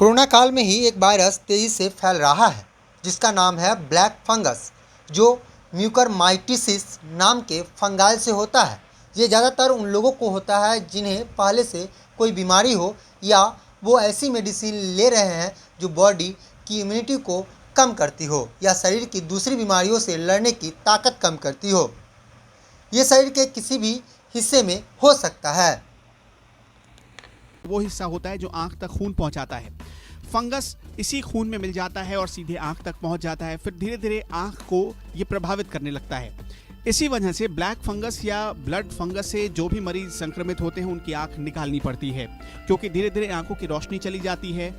Corona काल में ही एक वायरस तेजी से फैल रहा है जिसका नाम है ब्लैक फंगस, जो म्यूकरमाइटिसिस नाम के फंगाइल से होता है। ये ज़्यादातर उन लोगों को होता है जिन्हें पहले से कोई बीमारी हो या वो ऐसी मेडिसिन ले रहे हैं जो बॉडी की इम्यूनिटी को कम करती हो या शरीर की दूसरी बीमारियों से लड़ने की ताकत कम करती हो। ये शरीर के किसी भी हिस्से में हो सकता है। वो हिस्सा होता है जो आंख तक खून पहुंचाता है। फंगस इसी खून में मिल जाता है और सीधे आंख तक पहुंच जाता है। फिर धीरे धीरे आंख को ये प्रभावित करने लगता है। इसी वजह से ब्लैक फंगस या ब्लड फंगस से जो भी मरीज संक्रमित होते हैं उनकी आंख निकालनी पड़ती है, क्योंकि धीरे धीरे आंखों की रोशनी चली जाती है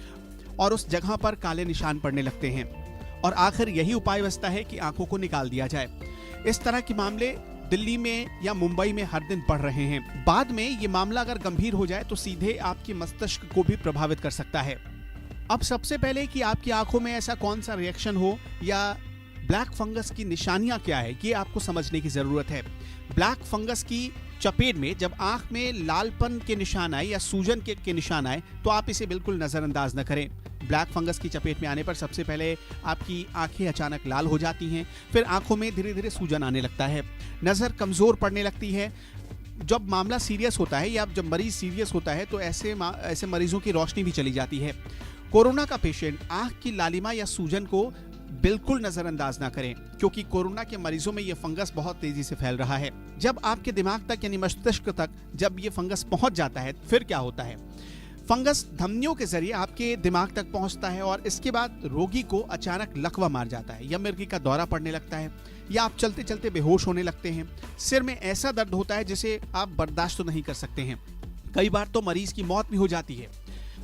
और उस जगह पर काले निशान पड़ने लगते हैं और आखिर यही उपाय बचता है कि आंखों को निकाल दिया जाए। इस तरह के मामले दिल्ली में या मुंबई में हर दिन बढ़ रहे हैं। बाद में ये मामला अगर गंभीर हो जाए तो सीधे आपके मस्तिष्क को भी प्रभावित कर सकता है। अब सबसे पहले कि आपकी आंखों में ऐसा कौन सा रिएक्शन हो या ब्लैक फंगस की निशानियां क्या है, ये आपको समझने की जरूरत है। ब्लैक फंगस की चपेट में जब आंख में लालपन के निशान आए या सूजन के निशान आए तो आप इसे बिल्कुल नजरअंदाज न करें। ब्लैक फंगस की चपेट में आने पर सबसे पहले आपकी आंखें अचानक लाल हो जाती हैं, फिर आंखों में धीरे धीरे सूजन आने लगता है, नज़र कमज़ोर पड़ने लगती है। जब मामला सीरियस होता है या जब मरीज सीरियस होता है तो ऐसे मरीजों की रोशनी भी चली जाती है। कोरोना का पेशेंट आंख की लालिमा या सूजन को बिल्कुल नजरअंदाज ना करें, क्योंकि कोरोना के मरीजों में यह फंगस बहुत तेजी से फैल रहा है। जब आपके दिमाग तक यानी मस्तिष्क तक जब ये फंगस पहुंच जाता है फिर क्या होता है? फंगस धमनियों के जरिए आपके दिमाग तक पहुंचता है और इसके बाद रोगी को अचानक लकवा मार जाता है या मिर्गी का दौरा पड़ने लगता है या आप चलते चलते बेहोश होने लगते हैं। सिर में ऐसा दर्द होता है जिसे आप बर्दाश्त तो नहीं कर सकते हैं। कई बार तो मरीज की मौत भी हो जाती है।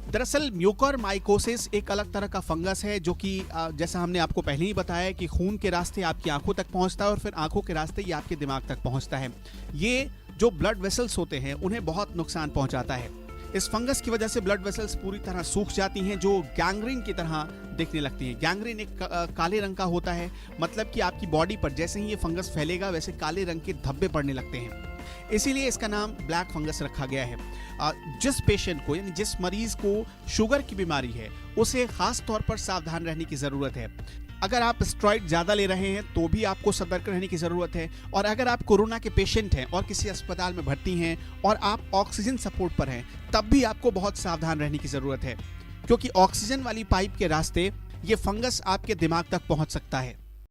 दरअसल म्यूकरमाइकोसिस एक अलग तरह का फंगस है जो कि जैसा हमने आपको पहले ही बताया कि खून के रास्ते आपकी आंखों तक पहुंचता है और फिर आंखों के रास्ते ये आपके दिमाग तक पहुंचता है। ये जो ब्लड वेसल्स होते हैं उन्हें बहुत नुकसान पहुंचाता है। इस फंगस की वजह से ब्लड वेसल्स पूरी तरह सूख जाती हैं जो गैंग्रीन की तरह दिखने लगती हैं। गैंग्रीन एक काले रंग का होता है, मतलब कि आपकी बॉडी पर जैसे ही ये फंगस फैलेगा वैसे काले रंग के धब्बे पड़ने लगते हैं। इसीलिए इसका नाम ब्लैक फंगस रखा गया है। जिस पेशेंट को यानी जिस मरीज को शुगर की बीमारी है उसे खास तौर पर सावधान रहने की जरूरत है। अगर आप स्टेरॉइड ज़्यादा ले रहे हैं तो भी आपको सतर्क रहने की ज़रूरत है। और अगर आप कोरोना के पेशेंट हैं और किसी अस्पताल में भर्ती हैं और आप ऑक्सीजन सपोर्ट पर हैं तब भी आपको बहुत सावधान रहने की ज़रूरत है, क्योंकि ऑक्सीजन वाली पाइप के रास्ते ये फंगस आपके दिमाग तक पहुंच सकता है।